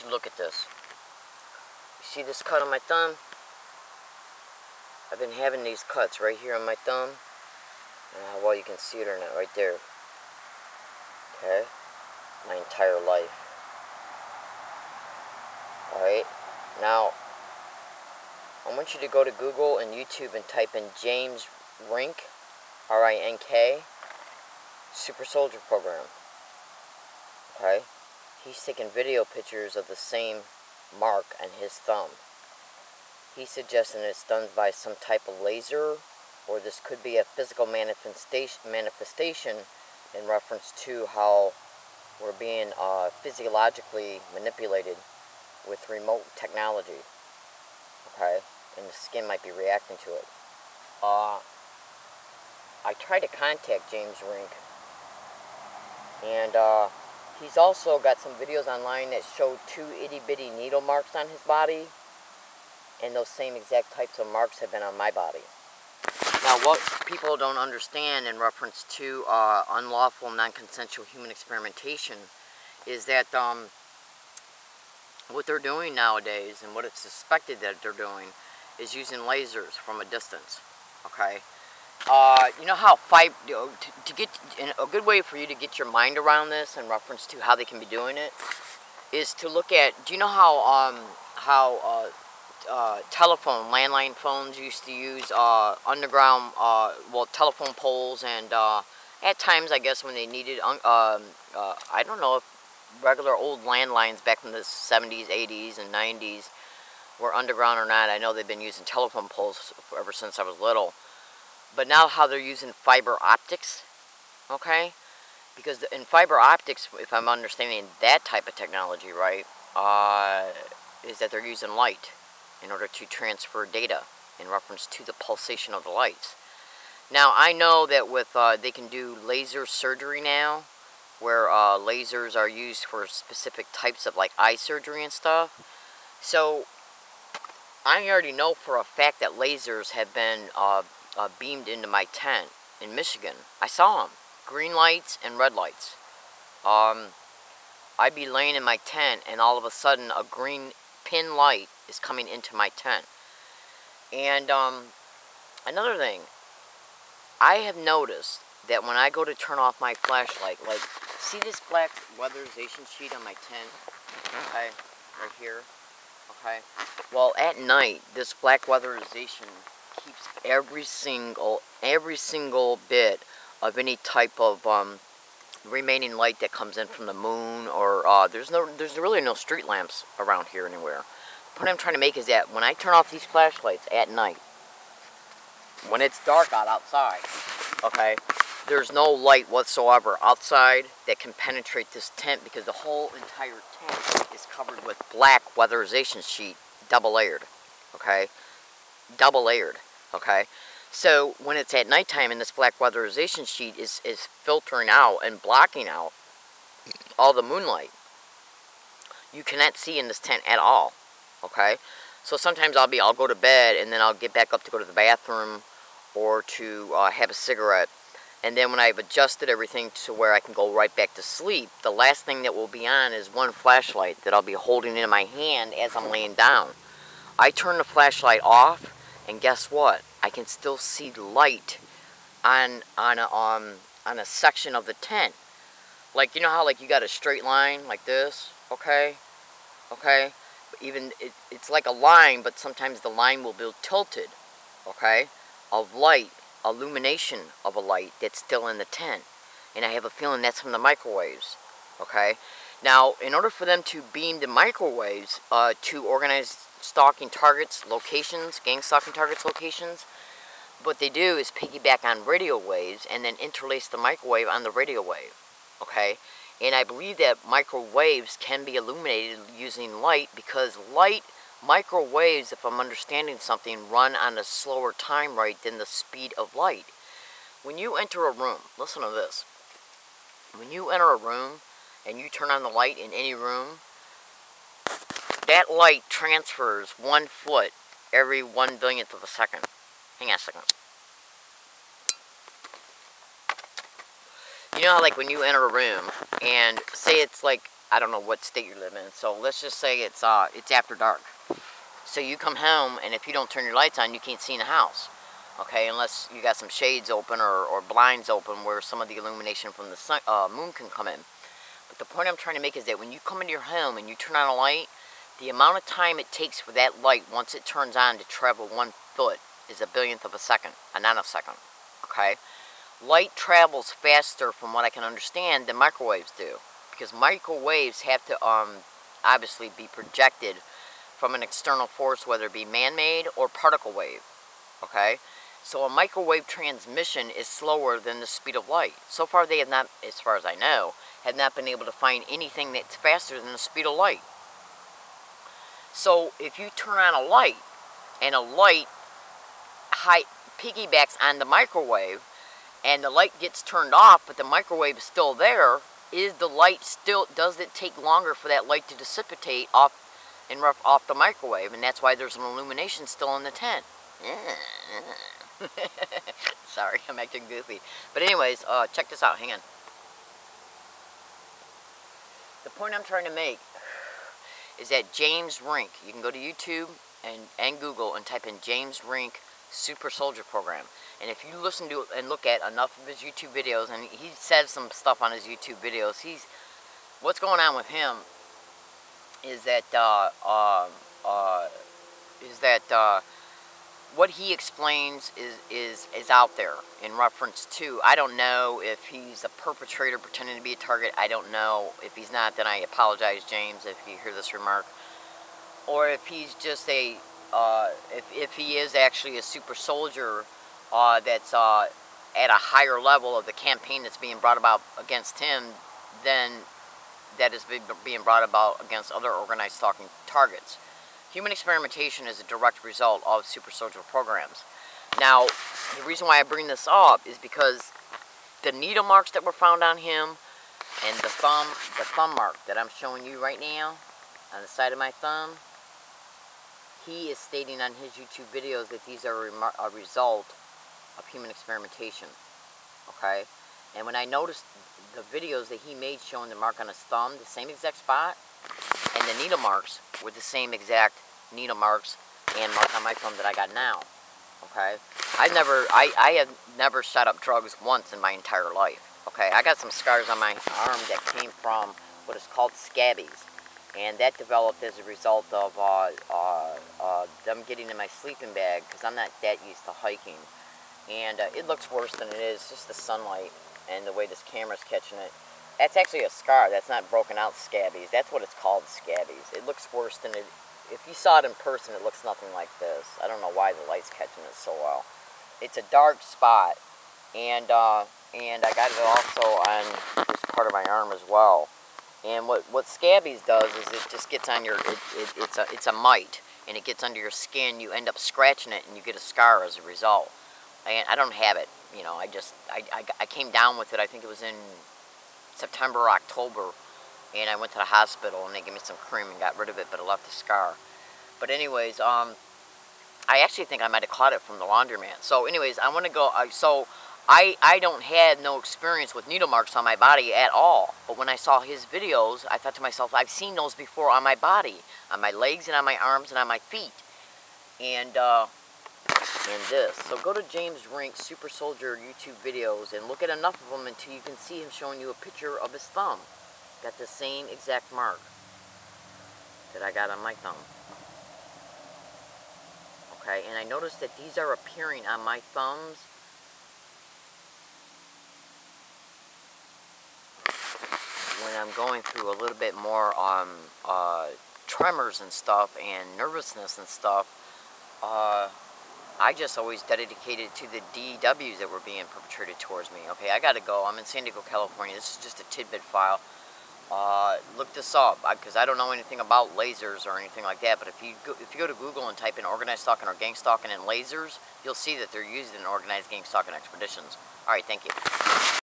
look at this. You see this cut on my thumb? I've been having these cuts right here on my thumb. How well you can see it or not, right there. Okay? My entire life. Alright? Now, I want you to go to Google and YouTube and type in James Rink, R-I-N-K, Super Soldier Program. Okay? He's taking video pictures of the same mark on his thumb. He's suggesting it's done by some type of laser, or this could be a physical manifestation in reference to how we're being physiologically manipulated with remote technology. Okay? And the skin might be reacting to it. I tried to contact James Rink, and he's also got some videos online that show 2 itty-bitty needle marks on his body, and those same exact types of marks have been on my body. Now, what people don't understand in reference to unlawful, non-consensual human experimentation is that what they're doing nowadays, and what it's suspected that they're doing, is using lasers from a distance. Okay? You know how to get a good way for you to get your mind around this in reference to how they can be doing it is to look at. Do you know how telephone, landline phones used to use underground, telephone poles, and at times, I guess, when they needed, I don't know if regular old landlines back in the 70s, 80s, and 90s were underground or not. I know they've been using telephone poles ever since I was little. But now how they're using fiber optics, okay? Because in fiber optics, if I'm understanding that type of technology right, is that they're using light in order to transfer data in reference to the pulsation of the lights. Now, I know that with they can do laser surgery now, where lasers are used for specific types of like eye surgery and stuff. So I already know for a fact that lasers have been beamed into my tent in Michigan. I saw them, green lights and red lights. I'd be laying in my tent, and all of a sudden a green pin light is coming into my tent. And another thing, I have noticed that when I go to turn off my flashlight, like, see this black weatherization sheet on my tent? Okay, right here. Okay. Well, at night, this black weatherization keeps every single bit of any type of remaining light that comes in from the moon, or there's really no street lamps around here anywhere. The point I'm trying to make is that when I turn off these flashlights at night, when it's dark outside, okay, there's no light whatsoever outside that can penetrate this tent, because the whole entire tent is covered with black weatherization sheet, double layered, okay, double layered, okay. So when it's at nighttime and this black weatherization sheet is filtering out and blocking out all the moonlight, you cannot see in this tent at all, okay. So sometimes I'll go to bed, and then I'll get back up to go to the bathroom or to have a cigarette. And then when I've adjusted everything to where I can go right back to sleep, the last thing that will be on is one flashlight that I'll be holding in my hand as I'm laying down. I turn the flashlight off, and guess what? I can still see light on a section of the tent. Like, you know how like you got a straight line like this, okay? Okay? Even it's like a line, but sometimes the line will be tilted, okay? Of light, illumination of a light that's still in the tent. And I have a feeling that's from the microwaves, okay? Now, in order for them to beam the microwaves to organize stalking targets, locations, gang stalking targets, locations, what they do is piggyback on radio waves and then interlace the microwave on the radio wave, okay? And I believe that microwaves can be illuminated using light, because light, microwaves, if I'm understanding something, run on a slower time rate than the speed of light. When you enter a room, listen to this. When you enter a room and you turn on the light in any room, that light transfers 1 foot every 1/billionth of a second. Hang on a second. You know how like when you enter a room and say it's like I don't know what state you live in. So let's just say it's after dark. So you come home, and if you don't turn your lights on, you can't see in the house. Okay, unless you got some shades open or blinds open where some of the illumination from the sun, moon can come in. But the point I'm trying to make is that when you come into your home and you turn on a light, the amount of time it takes for that light, once it turns on, to travel 1 foot is a billionth of a second, a nanosecond. Okay? Light travels faster, from what I can understand, than microwaves do. Because microwaves have to obviously be projected from an external force, whether it be man-made or particle wave. Okay? So a microwave transmission is slower than the speed of light. So far they have not, as far as I know, have not been able to find anything that's faster than the speed of light. So if you turn on a light, and a light piggybacks on the microwave, and the light gets turned off, but the microwave is still there, does it take longer for that light to dissipate off the microwave? And that's why there's an illumination still in the tent. Sorry, I'm acting goofy. But anyways, check this out. Hang on. The point I'm trying to make is that James Rink, you can go to YouTube and Google and type in James Rink Super Soldier Program. And if you listen to and look at enough of his YouTube videos, and he said some stuff on his YouTube videos, what's going on with him is that what he explains is out there in reference to, I don't know if he's a perpetrator pretending to be a target. I don't know. If he's not, then I apologize, James, if you hear this remark. Or if he's just if he is actually a super soldier that's at a higher level of the campaign that's being brought about against him than that is being brought about against other organized stalking targets. Human experimentation is a direct result of super soldier programs. Now, the reason why I bring this up is because the needle marks that were found on him and the thumb mark that I'm showing you right now on the side of my thumb, he is stating on his YouTube videos that these are a result of human experimentation. Okay? And when I noticed the videos that he made showing the mark on his thumb, the same exact spot, and the needle marks were the same exact needle marks and mark on my thumb that I got now. Okay? I have never shot up drugs once in my entire life. Okay? I got some scars on my arm that came from what is called scabies. And that developed as a result of them getting in my sleeping bag, because I'm not that used to hiking. And it looks worse than it is, just the sunlight and the way this camera's catching it. That's actually a scar. That's not broken out scabies. That's what it's called, scabies. It looks worse than it. If you saw it in person, it looks nothing like this. I don't know why the light's catching it so well. It's a dark spot, and I got it also on this part of my arm as well. And what scabies does is it just gets on your. It's a mite, and it gets under your skin. You end up scratching it, and you get a scar as a result. And I don't have it. You know, I came down with it. I think it was in September or October, and I went to the hospital, and they gave me some cream and got rid of it, but it left a scar. But anyways, I actually think I might have caught it from the laundromat. So anyways, I want to go, I don't have no experience with needle marks on my body at all. But when I saw his videos, I thought to myself, I've seen those before on my body, on my legs and on my arms and on my feet. And this. So go to James Rink's Super Soldier YouTube videos and look at enough of them until you can see him showing you a picture of his thumb. Got the same exact mark that I got on my thumb. Okay, and I noticed that these are appearing on my thumbs when I'm going through a little bit more tremors and stuff and nervousness and stuff. I just always dedicated to the DWs that were being perpetrated towards me. Okay, I gotta go. I'm in San Diego, California. This is just a tidbit file. Look this up, because I don't know anything about lasers or anything like that, but if you go to Google and type in organized stalking or gang stalking and lasers, you'll see that they're used in organized gang stalking expeditions. Alright, thank you.